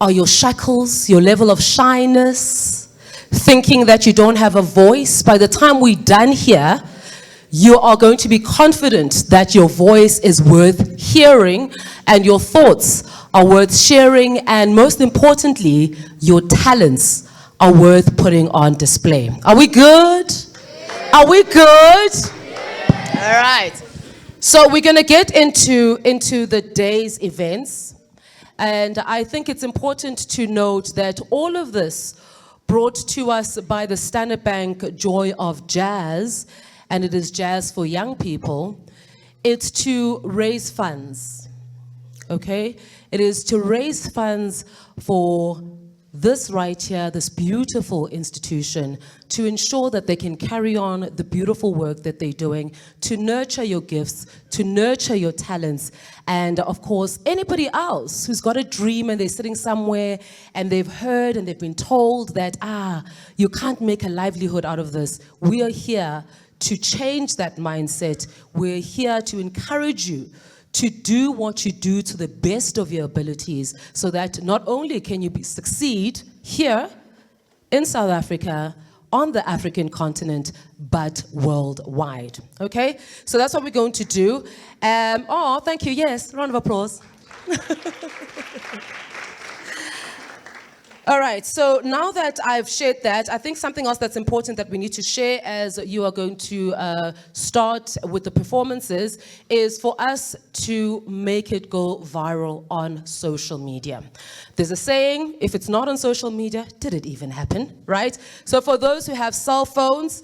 are your shackles, your level of shyness, thinking that you don't have a voice? By the time we're done here, you are going to be confident that your voice is worth hearing and your thoughts are worth sharing, and most importantly, your talents are worth putting on display. Are we good? Are we good? All right. So we're going to get into the day's events. And I think it's important to note that all of this brought to us by the Standard Bank Joy of Jazz, and it is jazz for young people. It's to raise funds, okay? It is to raise funds for this right here, this beautiful institution, to ensure that they can carry on the beautiful work that they're doing, to nurture your gifts, to nurture your talents, and of course, anybody else who's got a dream and they're sitting somewhere and they've heard and they've been told that, you can't make a livelihood out of this. We are here to change that mindset. We're here to encourage you to do what you do to the best of your abilities, so that not only can you succeed here in South Africa, on the African continent, but worldwide, okay? So that's what we're going to do. Thank you, yes, round of applause. All right, so now that I've shared that, I think something else that's important that we need to share as you are going to start with the performances is for us to make it go viral on social media. There's a saying, if it's not on social media, did it even happen, right? So for those who have cell phones,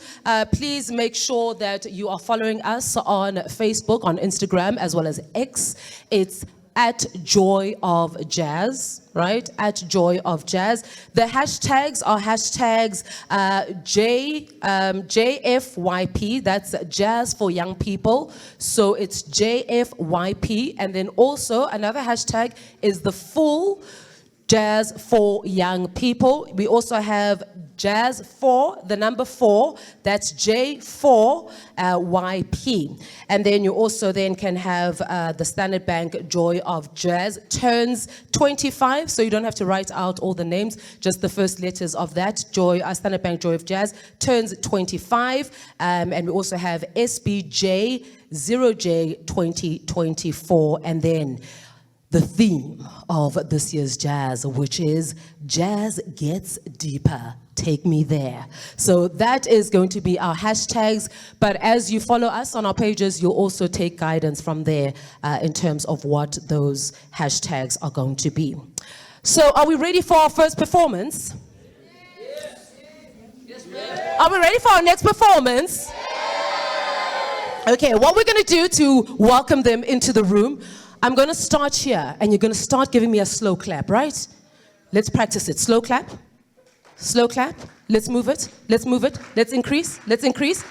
please make sure that you are following us on Facebook, on Instagram, as well as X. It's at Joy of Jazz, right? At Joy of Jazz. The hashtags are hashtags JFYP, that's Jazz for Young People. So it's JFYP. And then also another hashtag is the full Jazz for Young People. We also have Jazz for, the number 4, that's J4YP. And then you also then can have the Standard Bank Joy of Jazz turns 25, so you don't have to write out all the names, just the first letters of that. Standard Bank Joy of Jazz turns 25, and we also have SBJ 0J 2024, and then the theme of this year's jazz, which is Jazz Gets Deeper. Take me there. So that is going to be our hashtags, but as you follow us on our pages, you'll also take guidance from there in terms of what those hashtags are going to be. So are we ready for our first performance? Yes. Are we ready for our next performance? Okay, what we're going to do to welcome them into the room, I'm going to start here, and you're going to start giving me a slow clap, right? Let's practice it. Slow clap. Slow clap. Let's move it. Let's move it. Let's increase. Let's increase.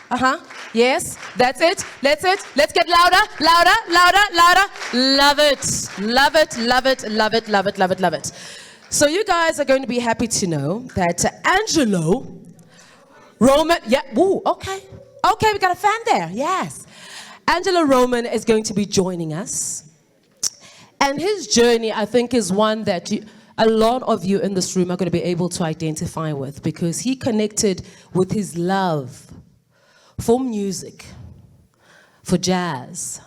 Yes. That's it. That's it. Let's get louder, louder, louder, louder. Love it. Love it. Love it. Love it. Love it. Love it. Love it. So you guys are going to be happy to know that Angelo Roman. Yeah. Ooh. Okay. Okay. We got a fan there. Yes. Angelo Roman is going to be joining us. And his journey, I think, is one that a lot of you in this room are going to be able to identify with, because he connected with his love for music, for jazz,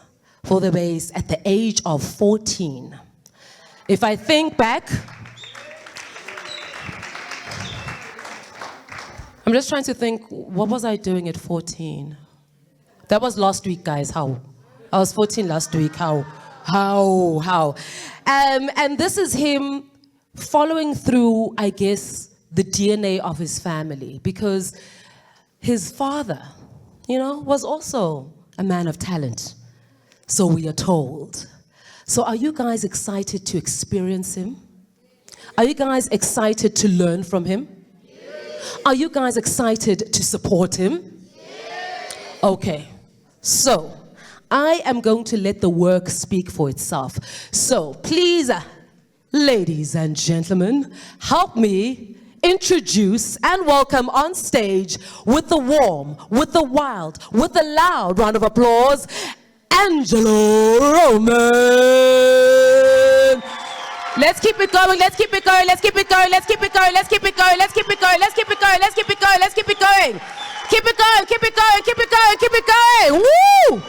for the bass at the age of 14. If I think back, I'm just trying to think, what was I doing at 14? That was last week, guys. How? I was 14 last week. How? And this is him following through, I guess, the DNA of his family, because his father, was also a man of talent. So we are told. So are you guys excited to experience him? Are you guys excited to learn from him? Yes. Are you guys excited to support him? Yes. Okay. So I am going to let the work speak for itself. So please, ladies and gentlemen, help me introduce and welcome on stage with the warm, with the wild, with the loud round of applause, Angelo Roman. Let's keep it going, let's keep it going, let's keep it going, let's keep it going, let's keep it going, let's keep it going, let's keep it going, let's keep it going, let's keep it going. Keep it going, keep it going, keep it going, keep it going. Woo!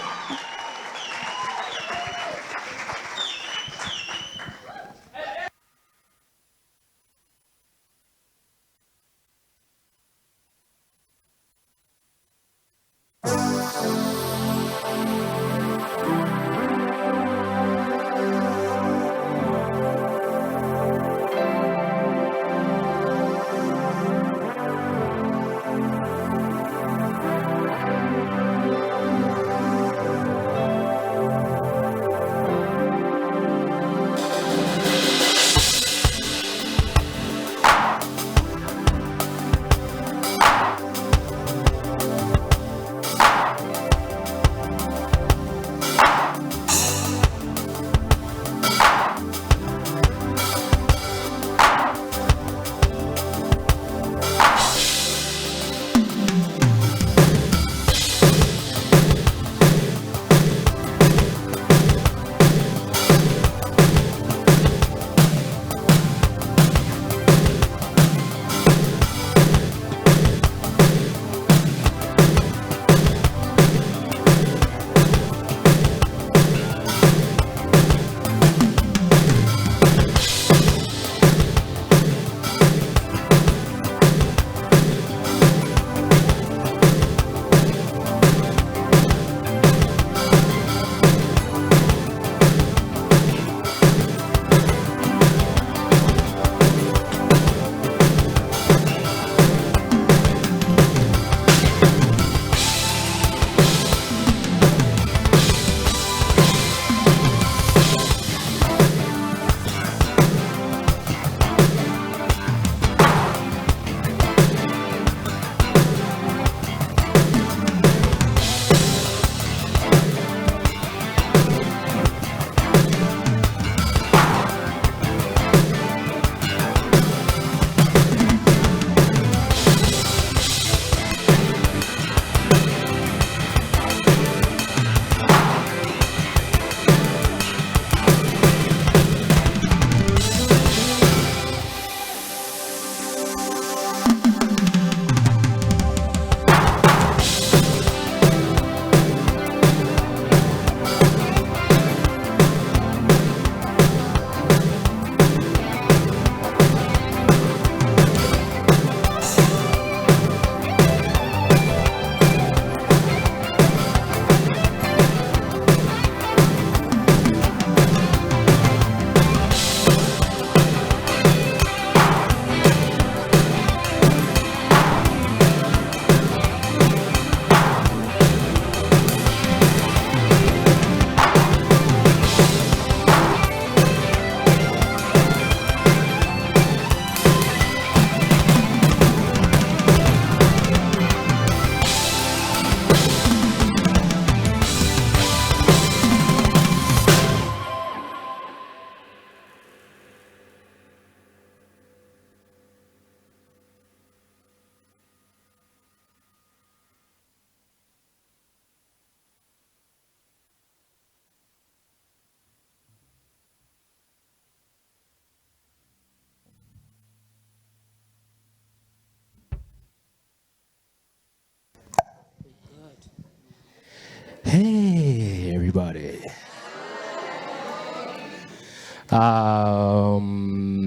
Hey, everybody.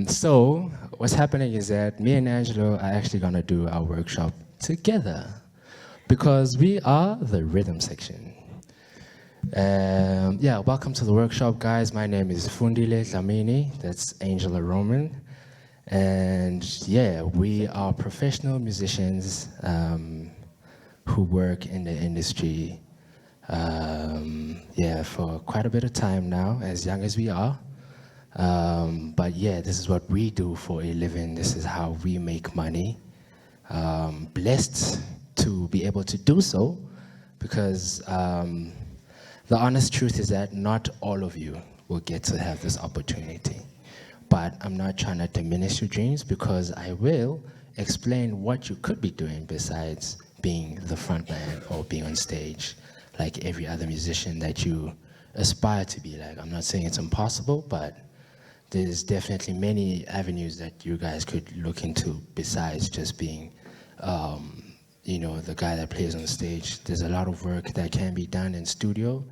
So what's happening is that me and Angelo are actually gonna do our workshop together because we are the rhythm section. Yeah, welcome to the workshop, guys. My name is Fundile Dlamini. That's Angela Roman. And yeah, we are professional musicians who work in the industry yeah, for quite a bit of time now, as young as we are. But yeah, this is what we do for a living. This is how we make money. Blessed to be able to do so because the honest truth is that not all of you will get to have this opportunity. But I'm not trying to diminish your dreams because I will explain what you could be doing besides being the front man or being on stage like every other musician that you aspire to be like. I'm not saying it's impossible, but there's definitely many avenues that you guys could look into besides just being, the guy that plays on stage. There's a lot of work that can be done in studio,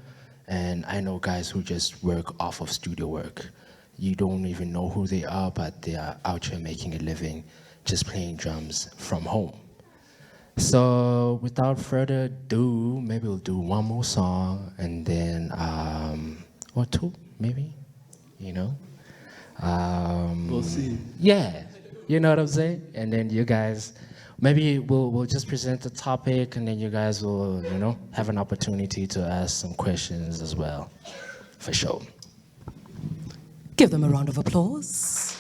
and I know guys who just work off of studio work. You don't even know who they are, but they are out here making a living just playing drums from home. So without further ado, maybe we'll do one more song and then, or two, maybe, We'll see. Yeah, you know what I'm saying? And then you guys, maybe we'll just present the topic and then you guys will, have an opportunity to ask some questions as well, for sure. Give them a round of applause.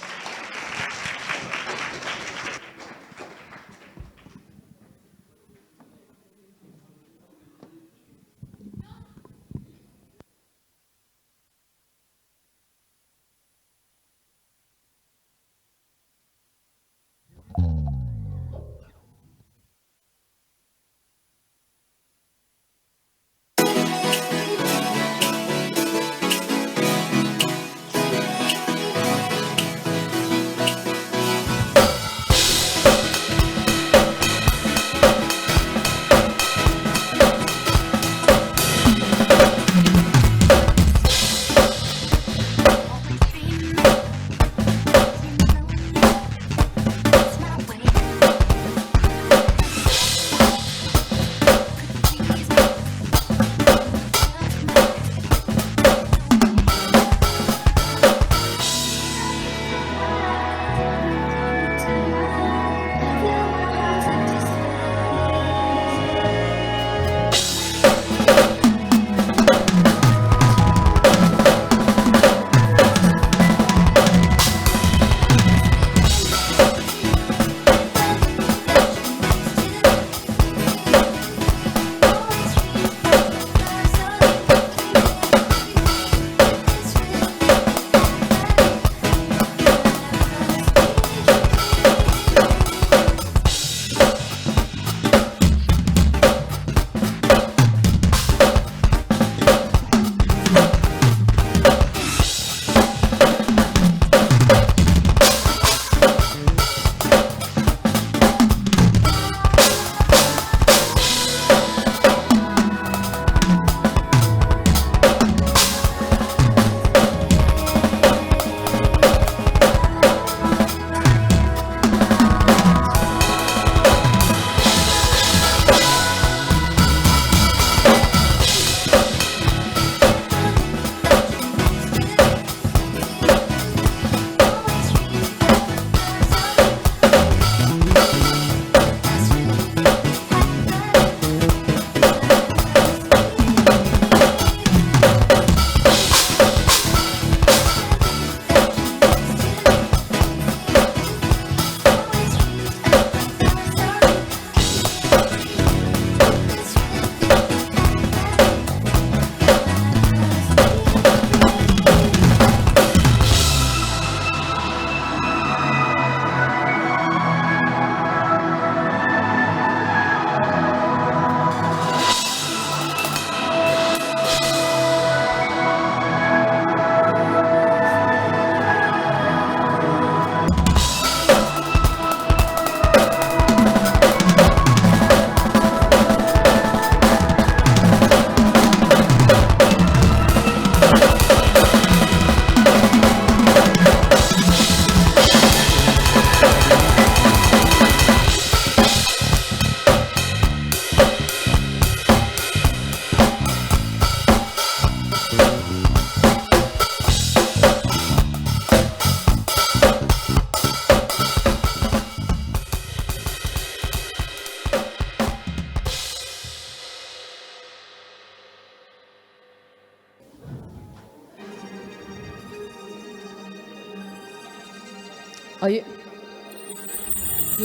Are you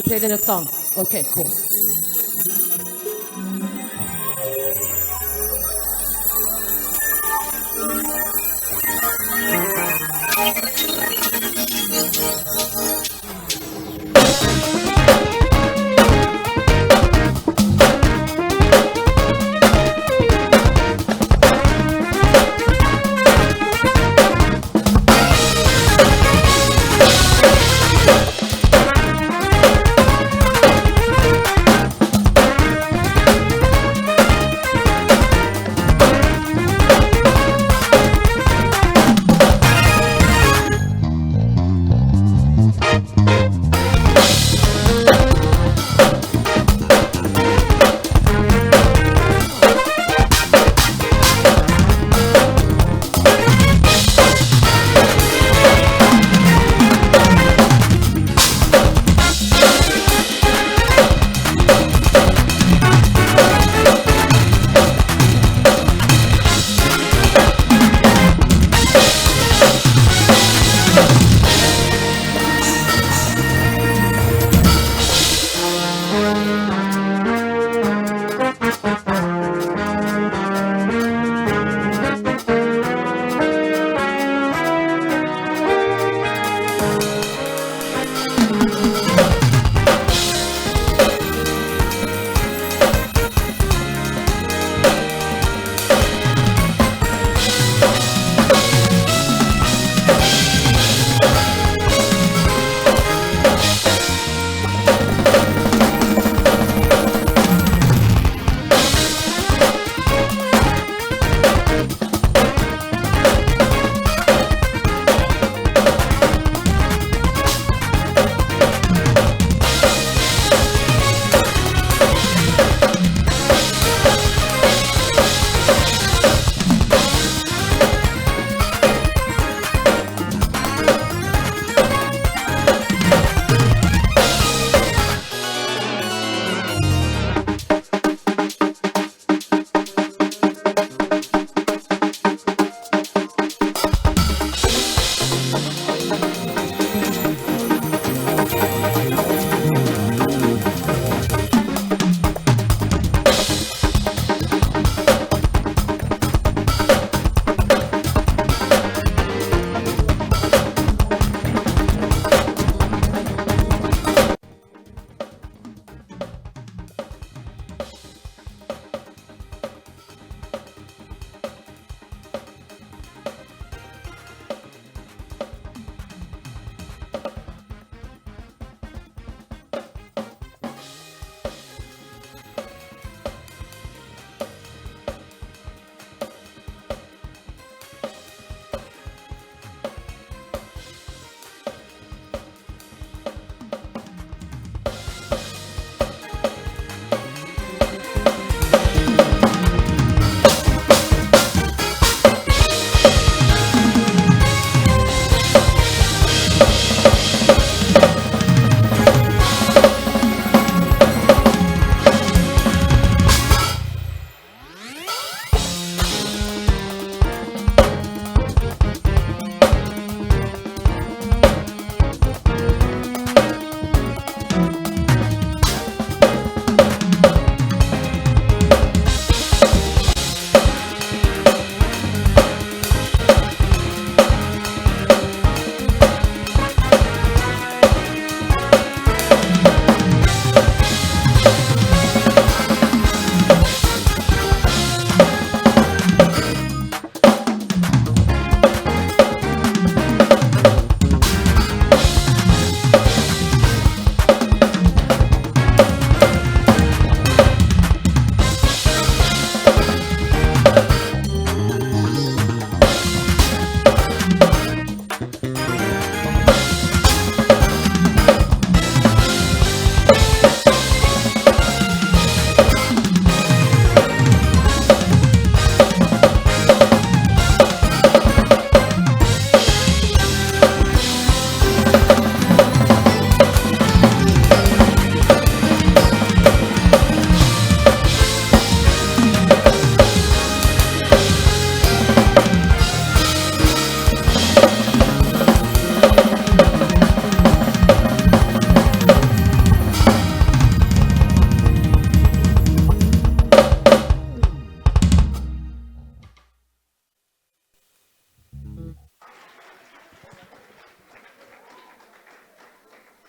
play the next song? Okay, cool.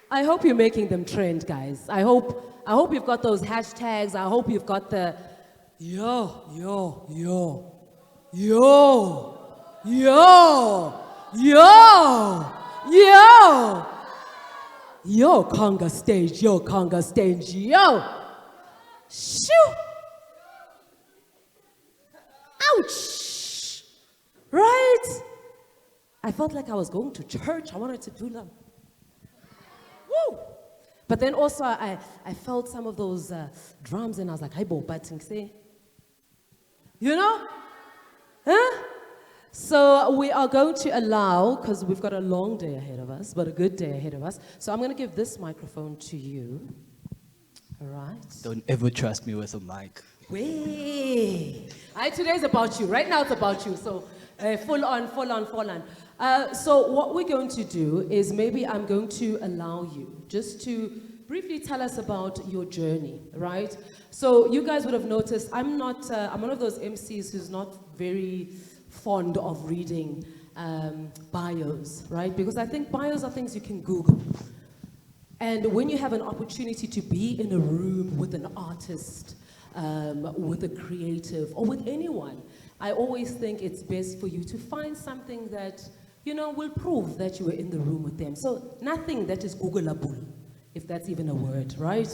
I hope you're making them trend, guys. I hope you've got those hashtags. I hope you've got the yo, yo, yo, yo, yo, yo, yo, yo, Conga stage, yo, Conga stage, yo. Shoo! Ouch! Right? I felt like I was going to church. I wanted to do them. Woo! But then also I felt some of those drums and I was like, "Hi, bo batting say." You know? Huh? So we are going to allow, because we've got a long day ahead of us, but a good day ahead of us. So I'm going to give this microphone to you. All right. Don't ever trust me with a mic. Wait. Today's about you. Right now it's about you. So full on. So what we're going to do is maybe I'm going to allow you just to briefly tell us about your journey, right? So you guys would have noticed I'm one of those MCs who's not very fond of reading bios, right? Because I think bios are things you can Google. And when you have an opportunity to be in a room with an artist, with a creative, or with anyone, I always think it's best for you to find something that, you know, will prove that you were in the room with them. So nothing that is Googleable, if that's even a word, right?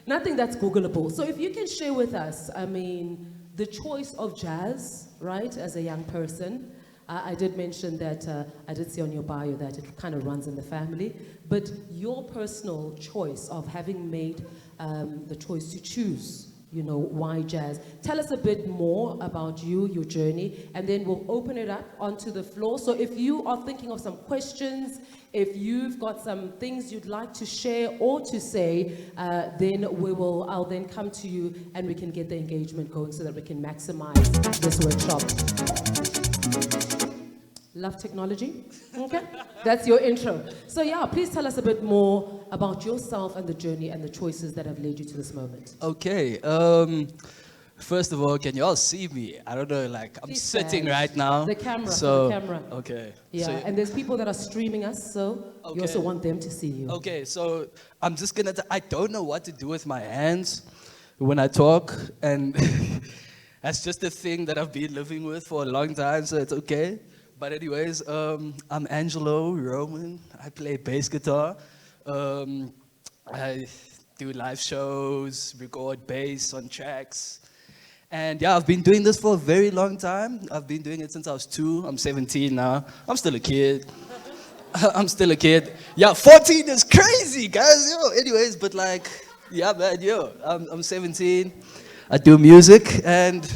Nothing that's Googleable. So if you can share with us, I mean, the choice of jazz, right, as a young person. I did mention that, I did see on your bio that it kind of runs in the family, but your personal choice of having made the choice to choose, you know, why jazz. Tell us a bit more about you, your journey, and then we'll open it up onto the floor. So if you are thinking of some questions, if you've got some things you'd like to share or to say, then I'll then come to you and we can get the engagement going so that we can maximize this workshop. Love technology? Okay, that's your intro. So yeah, please tell us a bit more about yourself and the journey and the choices that have led you to this moment. Okay. First of all, can you all see me? I don't know, like I'm Please sitting stand. right now. The camera, So, the camera. okay. Yeah, So, and there's people that are streaming us, so you Okay. also want them to see you. okay, so I'm just gonna, I don't know what to do with my hands when I talk, and that's just a thing that I've been living with for a long time, so it's okay. But anyways, I'm Angelo Roman. I play bass guitar. I do live shows, record bass on tracks. And yeah, I've been doing this for a very long time. I've been doing it since I was 2. I'm 17 now. I'm still a kid. I'm still a kid. Yeah, 14 is crazy, guys. Yo, anyways, but like, yeah, man, yo, I'm 17. I do music, and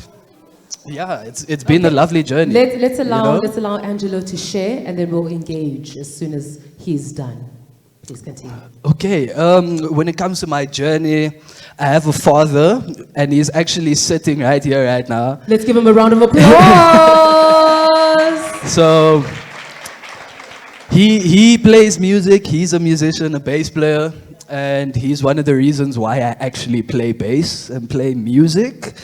yeah, it's been a lovely journey. Let's allow you know? let's allow Angelo to share, and then we'll engage as soon as he's done. Please continue. Okay, when it comes to my journey, I have a father, and he's actually sitting right here right now. Let's give him a round of applause. So he plays music. He's a musician, a bass player, and he's one of the reasons why I actually play bass and play music.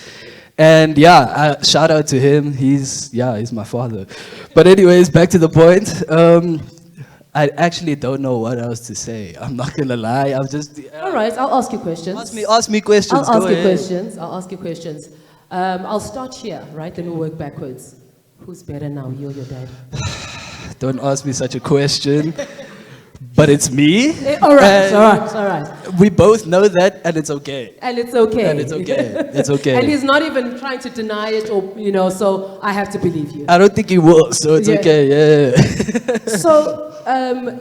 And yeah, shout out to him. He's my father. But anyways, back to the point. I actually don't know what else to say. I'm not gonna lie. I'm just. All right, I'll ask you questions. Ask me questions. I'll Go ask you ahead. questions. I'll ask you questions. I'll start here, right? Then we'll work backwards. Who's better now, you or your dad? Don't ask me such a question. But it's me. All right, and all right. We both know that, and it's okay. And it's okay. And it's okay. It's okay. And he's not even trying to deny it, or you know. So I have to believe you. I don't think he will, so it's Yeah. okay. Yeah. So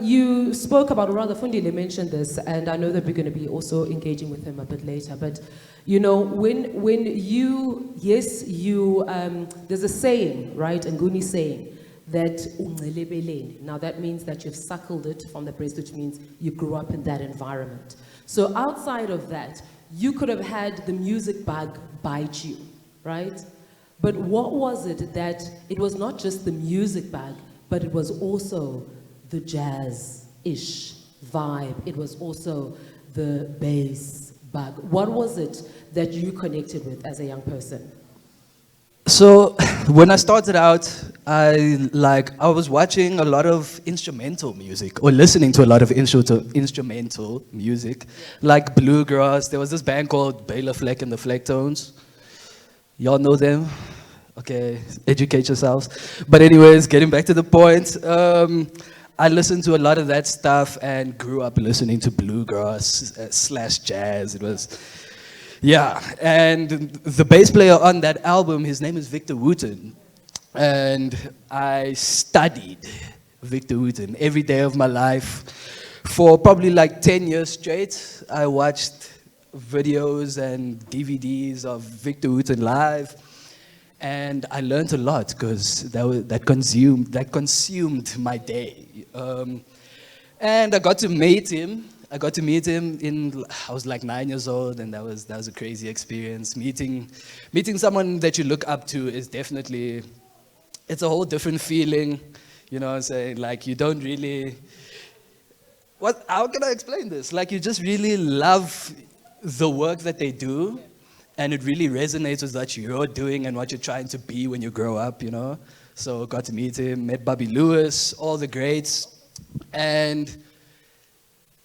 you spoke about, or rather, Fundile mentioned this, and I know that we're going to be also engaging with him a bit later. But you know, when you there's a saying, right? Nguni saying that ungelebeleni. Now that means that you've suckled it from the breast, which means you grew up in that environment. So outside of that, you could have had the music bug bite you, right? But what was it that, it was not just the music bug, but it was also the jazz-ish vibe. It was also the bass bug. What was it that you connected with as a young person? So when I started out, I was watching a lot of instrumental music, or listening to a lot of instrumental music, like bluegrass. There was this band called Bela Fleck and the Flecktones. Y'all know them? Okay, educate yourselves. But anyways, getting back to the point, I listened to a lot of that stuff and grew up listening to bluegrass / jazz. It was, yeah. And the bass player on that album, his name is Victor Wooten. And I studied Victor Wooten every day of my life. For probably like 10 years straight, I watched videos and DVDs of Victor Wooten live. And I learned a lot because that consumed my day. And I got to meet him. I was like 9 years old, and that was a crazy experience. Meeting someone that you look up to is definitely, it's a whole different feeling. You know what I'm saying? Like, you don't really, how can I explain this? Like, you just really love the work that they do, and it really resonates with what you're doing and what you're trying to be when you grow up, you know? So got to meet him, met Bobby Lewis, all the greats. And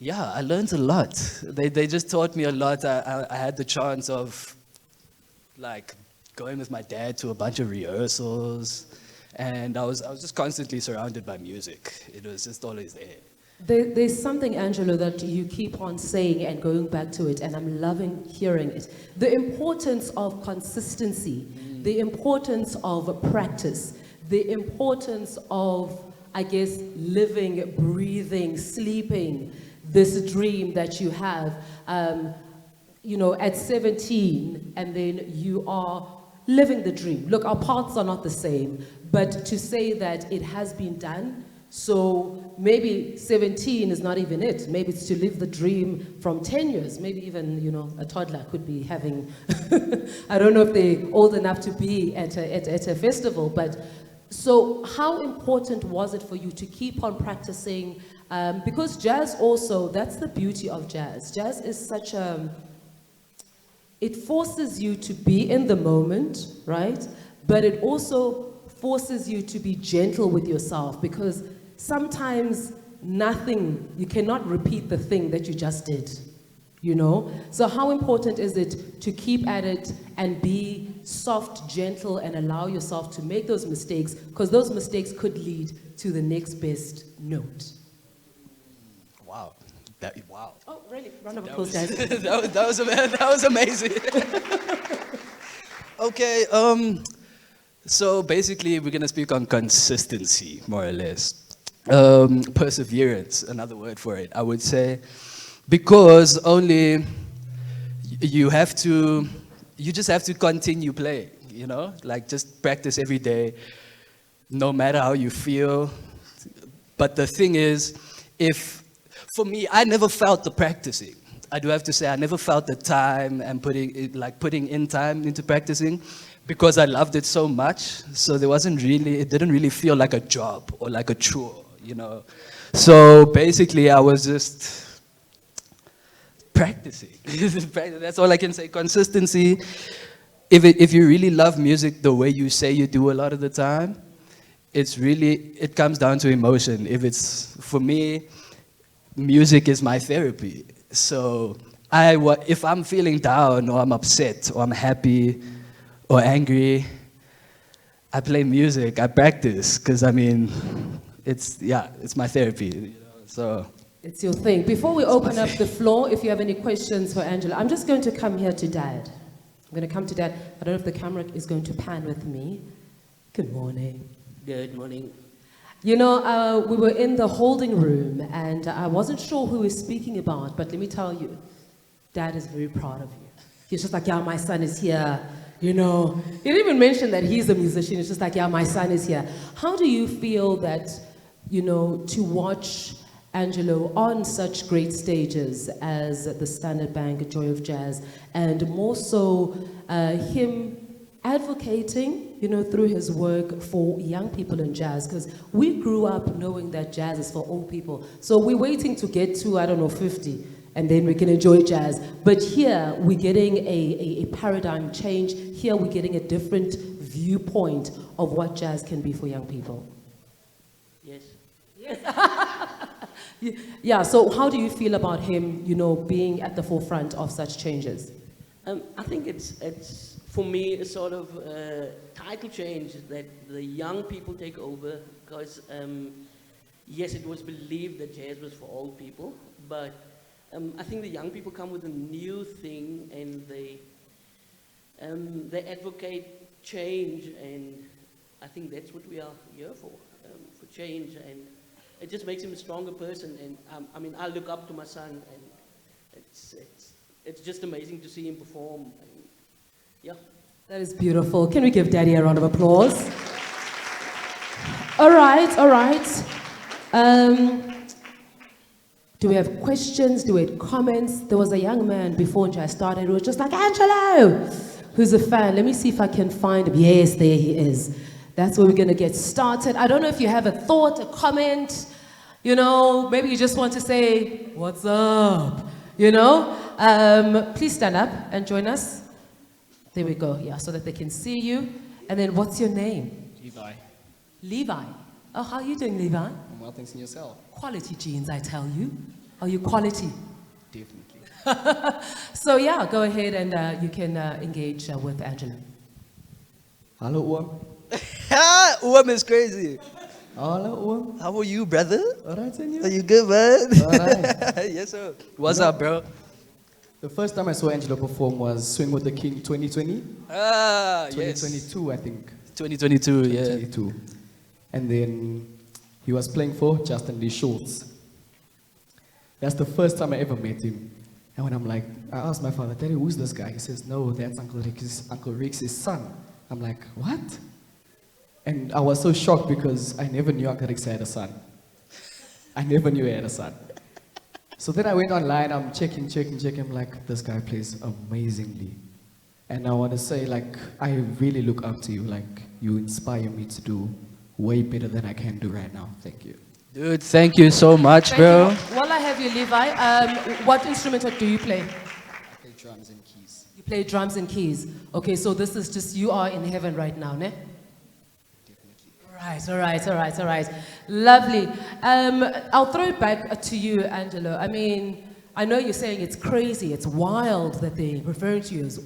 Yeah, I learned a lot. They just taught me a lot. I had the chance of like going with my dad to a bunch of rehearsals, and I was just constantly surrounded by music. It was just always there. There's something, Angelo, that you keep on saying and going back to it, and I'm loving hearing it. The importance of consistency, the importance of practice, the importance of, I guess, living, breathing, sleeping, this dream that you have, you know, at 17, and then you are living the dream. Look, our paths are not the same, but to say that it has been done, so maybe 17 is not even it. Maybe it's to live the dream from 10 years. Maybe even, you know, a toddler could be having, I don't know if they're old enough to be at a festival, but so how important was it for you to keep on practicing? Because jazz also, that's the beauty of jazz. Jazz is such a, it forces you to be in the moment, right? But it also forces you to be gentle with yourself, because sometimes nothing, you cannot repeat the thing that you just did, you know? So how important is it to keep at it and be soft, gentle, and allow yourself to make those mistakes, because those mistakes could lead to the next best note. Wow. Wow. Oh, really? Round of applause, guys. that was amazing. Okay, so basically we're going to speak on consistency, more or less. Perseverance, another word for it, I would say. Because only you just have to continue playing, you know? Like just practice every day, no matter how you feel. But the thing is, for me, I never felt the practicing. I do have to say, I never felt the time and putting in time into practicing, because I loved it so much. So it didn't really feel like a job or like a chore, you know. So basically, I was just practicing. That's all I can say. Consistency. If you really love music the way you say you do a lot of the time, it comes down to emotion. For me, music is my therapy. So if I'm feeling down or I'm upset or I'm happy or angry, I play music, I practice, because I mean, it's my therapy. You know, so it's your thing. Before we open up the floor, if you have any questions for Angela, I'm just going to come here to Dad. I'm going to come to Dad. I don't know if the camera is going to pan with me. Good morning. Good morning. You know, we were in the holding room, and I wasn't sure who we were speaking about, but let me tell you, Dad is very proud of you. He's just like, yeah, my son is here. You know, he didn't even mention that he's a musician. It's just like, yeah, my son is here. How do you feel that, you know, to watch Angelo on such great stages as the Standard Bank Joy of Jazz, and more so him advocating, you know, through his work for young people in jazz, because we grew up knowing that jazz is for old people. So we're waiting to get to, I don't know, 50, and then we can enjoy jazz. But here, we're getting a paradigm change. Here, we're getting a different viewpoint of what jazz can be for young people. Yes. Yeah, so how do you feel about him, you know, being at the forefront of such changes? I think it's for me a sort of title change that the young people take over, because yes, it was believed that jazz was for old people, but I think the young people come with a new thing, and they advocate change, and I think that's what we are here for change, and it just makes him a stronger person. And I mean, I look up to my son, and it's just amazing to see him perform. And, yeah. That is beautiful. Can we give Daddy a round of applause? All right, all right. Do we have questions? Do we have comments? There was a young man before I started who was just like, Angelo, who's a fan. Let me see if I can find him. Yes, there he is. That's where we're going to get started. I don't know if you have a thought, a comment, you know, maybe you just want to say, what's up, you know? Please stand up and join us. There we go, yeah, so that they can see you. And then what's your name? Levi. Levi. Oh, how are you doing, Levi? I'm well, thanks, and yourself. Quality genes, I tell you. Are you quality? Definitely. So yeah, go ahead and you can engage with Angelo. Hallo oom. Oom is crazy. Hallo oom. How are you, brother? Alright, and you? Are you good, man? Alright. Yes, sir. What's up, bro? The first time I saw Angelo perform was Swing with the King 2020. Ah, yes. 2022, I think. 2022, yeah. 2022. And then he was playing for Justin Lee Schultz. That's the first time I ever met him. And when I asked my father, Daddy, who's this guy? He says, no, that's Uncle Rick's son. I'm like, what? And I was so shocked because I never knew Uncle Rick had a son. I never knew he had a son. So then I went online, I'm checking. I'm like, this guy plays amazingly. And I want to say, like, I really look up to you. Like, you inspire me to do way better than I can do right now. Thank you. Dude, thank you so much, Thank bro. you. While I have you, Levi, what instrument do you play? I play drums and keys. You play drums and keys. Okay, so this is just, you are in heaven right now, ne? Definitely. All right. Lovely. I'll throw it back to you, Angelo. I mean, I know you're saying it's crazy, it's wild that they're referring to you as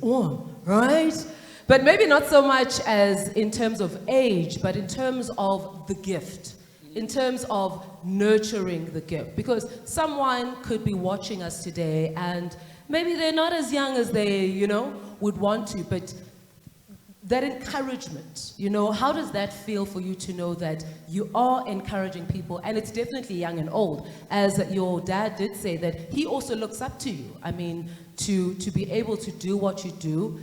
right? But maybe not so much as in terms of age, but in terms of the gift, in terms of nurturing the gift. Because someone could be watching us today and maybe they're not as young as they, would want to, but that encouragement, how does that feel for you to know that you are encouraging people? And it's definitely young and old. As your dad did say, that he also looks up to you. I mean, to be able to do what you do.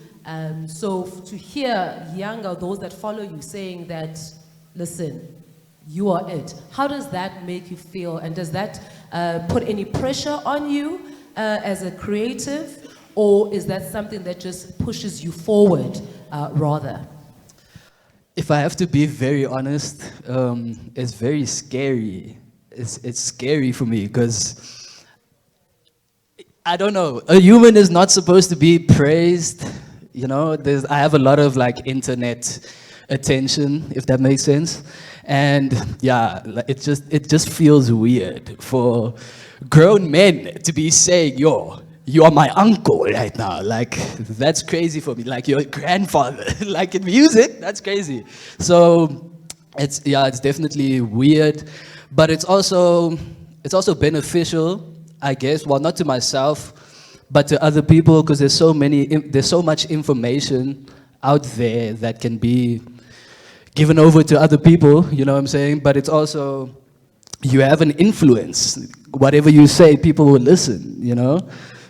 So to hear younger, those that follow you saying that, listen, you are it. How does that make you feel? And does that put any pressure on you as a creative? Or is that something that just pushes you forward rather? If I have to be very honest, it's very scary. It's scary for me because I don't know. A human is not supposed to be praised. I have a lot of internet attention, if that makes sense. And yeah, it just feels weird for grown men to be saying, yo, you are my uncle right now. That's crazy for me. Your grandfather. In music, that's crazy. So it's definitely weird, but it's also beneficial, I guess. Well, not to myself, but to other people, because there's so much information out there that can be given over to other people, you know what I'm saying? But it's also, you have an influence. Whatever you say, people will listen,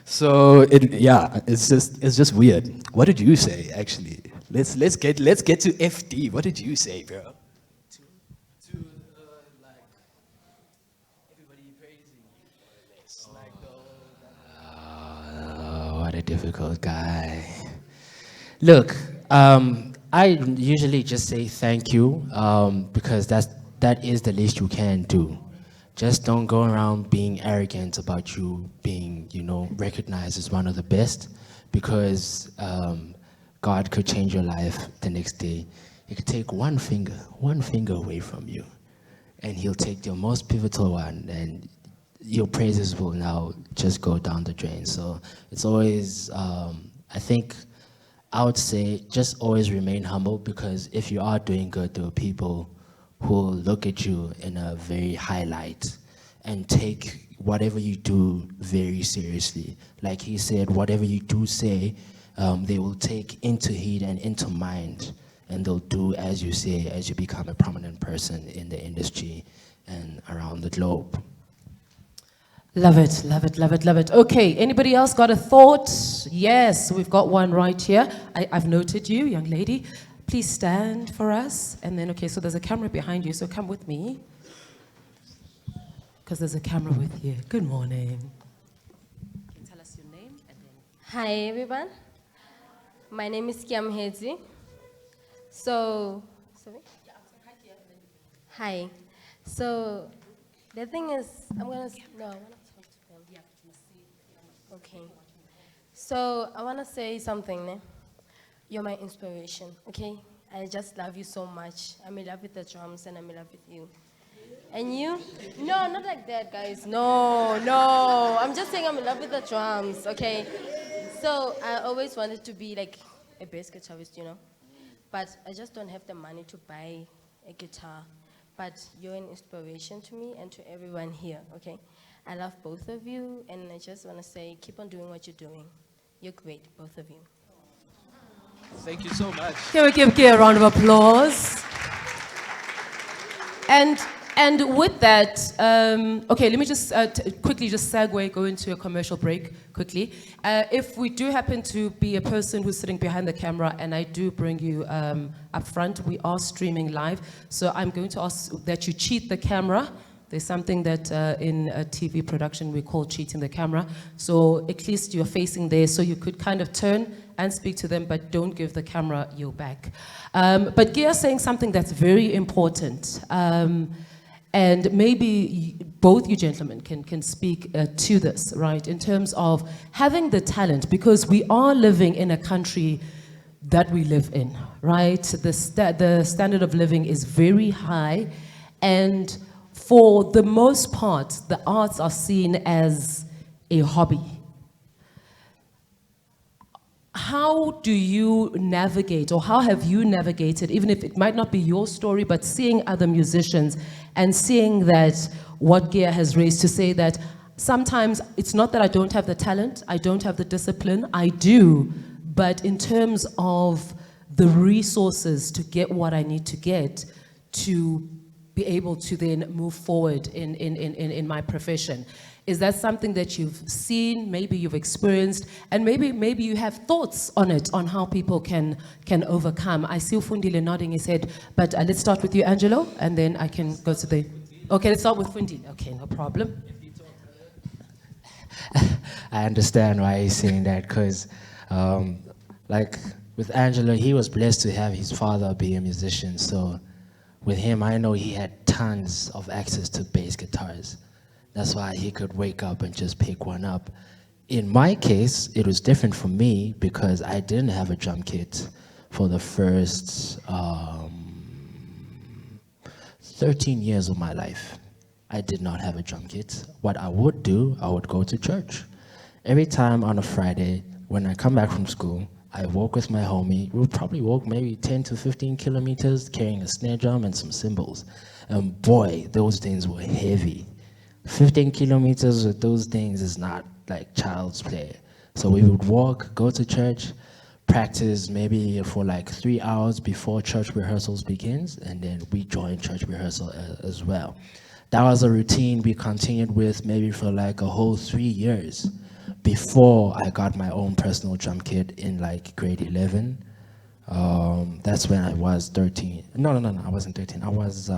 So it's just weird. What did you say, actually? Let's get to FD. What did you say, bro? Everybody praising you, Oh, what a difficult guy. Look, I usually just say thank you because that is the least you can do. Just don't go around being arrogant about you being, recognized as one of the best, because God could change your life the next day. He could take one finger away from you, and he'll take your most pivotal one, and your praises will now just go down the drain. So it's always, I think, I would say just always remain humble, because if you are doing good, there are people who will look at you in a very high light and take whatever you do very seriously. Like he said, whatever you do say, they will take into heed and into mind, and they'll do as you say, as you become a prominent person in the industry and around the globe. Love it. Okay, anybody else got a thought? Yes, we've got one right here. I've noted you, young lady. Please stand for us. And then, okay, so there's a camera behind you, so come with me. Because there's a camera with you. Good morning. Can you tell us your name? And then... Hi, everyone. My name is Kiam Hezi. So, sorry? Hi. So, the thing is, I want to talk to them. Okay. So, I want to say something. Ne? You're my inspiration, okay? I just love you so much. I'm in love with the drums and I'm in love with you. And you? No, not like that, guys. No, no. I'm just saying I'm in love with the drums, okay? So I always wanted to be like a bass guitarist, you know? But I just don't have the money to buy a guitar. But you're an inspiration to me and to everyone here, okay? I love both of you, and I just want to say, keep on doing what you're doing. You're great, both of you. Thank you so much. Can we give Gia a round of applause? And with that, okay, let me just quickly just segue, go into a commercial break quickly. If we do happen to be a person who's sitting behind the camera and I do bring you up front, we are streaming live. So I'm going to ask that you cheat the camera. There's something that in a TV production we call cheating the camera. So at least you're facing there so you could kind of turn and speak to them, but don't give the camera your back. But Gia's saying something that's very important. And maybe both you gentlemen can speak to this, right? In terms of having the talent, because we are living in a country that we live in, right? The standard of living is very high, and for the most part, the arts are seen as a hobby. How do you navigate, or how have you navigated, even if it might not be your story, but seeing other musicians and seeing that what Gia has raised to say that sometimes it's not that I don't have the talent, I don't have the discipline, I do, but in terms of the resources to get what I need to get to be able to then move forward in my profession. Is that something that you've seen, maybe you've experienced, and maybe you have thoughts on it, on how people can overcome? I see Fundile nodding his head, but let's start with you, Angelo, and then I can go to the... Okay, let's start with Fundile. Okay, no problem. I understand why he's saying that, because like with Angelo, he was blessed to have his father be a musician, so with him, I know he had tons of access to bass guitars. That's why he could wake up and just pick one up. In my case, it was different for me because I didn't have a drum kit for the first 13 years of my life. I did not have a drum kit. What I would do, I would go to church. Every time on a Friday, when I come back from school, I walk with my homie. We would probably walk maybe 10 to 15 kilometers carrying a snare drum and some cymbals. And boy, those things were heavy. 15 kilometers with those things is not like child's play. So we would walk, go to church, practice maybe for like 3 hours before church rehearsals begins, and then we join church rehearsal as well. That was a routine we continued with maybe for like a whole 3 years before I got my own personal drum kit in like grade 11. That's when I was 13. No, I wasn't 13. I was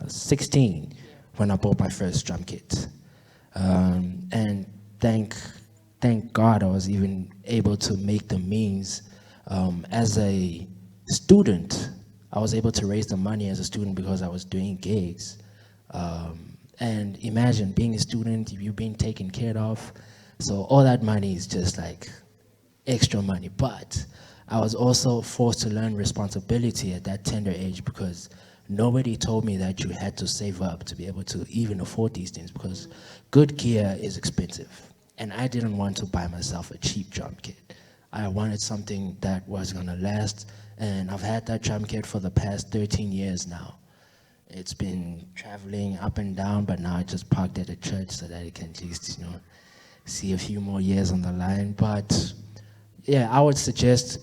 16 when I bought my first drum kit. And thank God I was even able to make the means. As a student, I was able to raise the money as a student because I was doing gigs. And imagine being a student, you're being taken care of. So all that money is just like extra money. But I was also forced to learn responsibility at that tender age because nobody told me that you had to save up to be able to even afford these things because good gear is expensive. And I didn't want to buy myself a cheap drum kit. I wanted something that was gonna last, and I've had that drum kit for the past 13 years now. It's been traveling up and down, but now I just parked at a church so that it can at least, see a few more years on the line. But yeah, I would suggest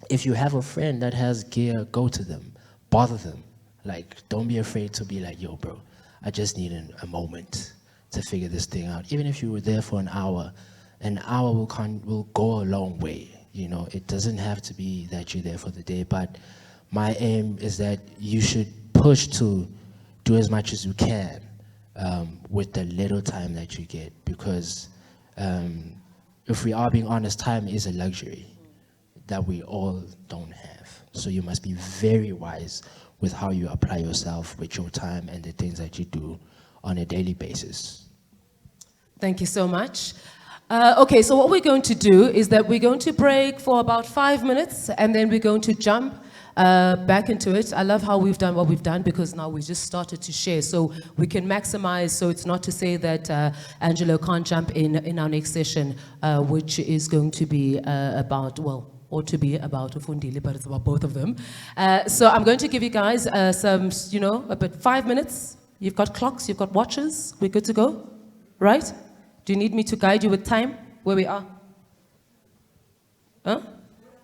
if you have a friend that has gear, go to them. Bother them. Like, don't be afraid to be like, yo, bro, I just need a moment to figure this thing out. Even if you were there for an hour will go a long way. It doesn't have to be that you're there for the day, but my aim is that you should push to do as much as you can with the little time that you get, because if we are being honest, time is a luxury that we all don't have. So you must be very wise with how you apply yourself with your time and the things that you do on a daily basis. Thank you so much. Okay, so what we're going to do is that we're going to break for about 5 minutes, and then we're going to jump back into it. I love how we've done what we've done because now we just started to share. So we can maximize, so it's not to say that Angelo can't jump in our next session, which is going to be about, well, or to be about Ufundile, but it's about both of them. So I'm going to give you guys some, you know, about 5 minutes. You've got clocks, you've got watches. We're good to go, right? Do you need me to guide you with time, where we are? Huh?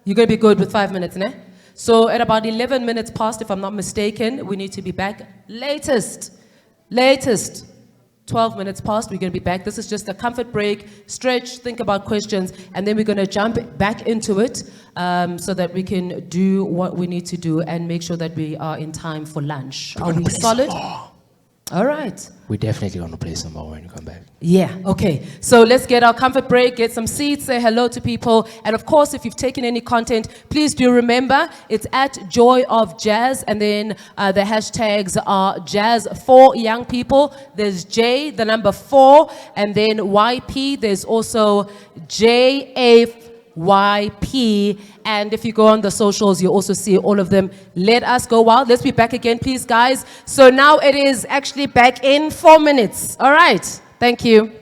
You're going to be good with 5 minutes, ne? So at about 11 minutes past, if I'm not mistaken, we need to be back latest 12 minutes past, we're going to be back. This is just a comfort break, stretch, think about questions, and then we're going to jump back into it so that we can do what we need to do and make sure that we are in time for lunch. Are we solid? All right. We're definitely going to play some more when you come back. Yeah, okay. So let's get our comfort break, get some seats, say hello to people. And of course, if you've taken any content, please do remember, it's at Joy of Jazz. And then the hashtags are Jazz for Young People. There's J, the number 4, and then YP. There's also JAYP. And if you go on the socials, you also see all of them. Let us go wild. Let's be back again, please, guys. So now it is actually back in 4 minutes. All right. Thank you.